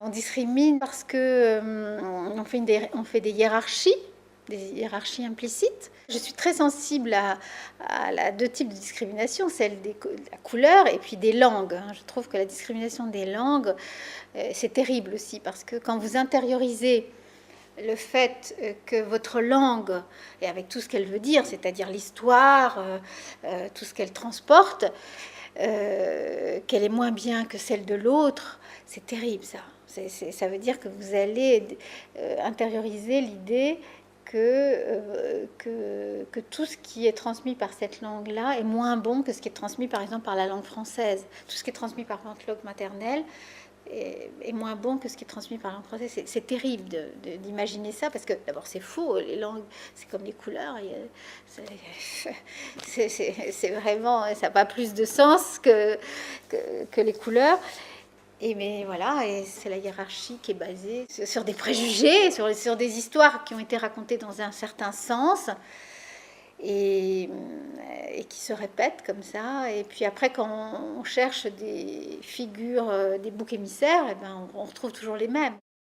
On discrimine parce que on fait des hiérarchies implicites. Je suis très sensible à deux types de discrimination, celle de la couleur et puis des langues. Je trouve que la discrimination des langues, c'est terrible aussi, parce que quand vous intériorisez le fait que votre langue, et avec tout ce qu'elle veut dire, c'est-à-dire l'histoire, tout ce qu'elle transporte, qu'elle est moins bien que celle de l'autre, c'est terrible ça. Ça veut dire que vous allez intérioriser l'idée que tout ce qui est transmis par cette langue-là est moins bon que ce qui est transmis par exemple par la langue française. Tout ce qui est transmis par votre langue maternelle est moins bon que ce qui est transmis par la langue française. C'est terrible d'imaginer ça, parce que d'abord c'est faux, les langues c'est comme les couleurs, c'est vraiment, ça n'a pas plus de sens que les couleurs. Mais voilà, et c'est la hiérarchie qui est basée sur des préjugés, sur des histoires qui ont été racontées dans un certain sens, et qui se répètent comme ça. Et puis après, quand on cherche des figures, des boucs émissaires, on retrouve toujours les mêmes.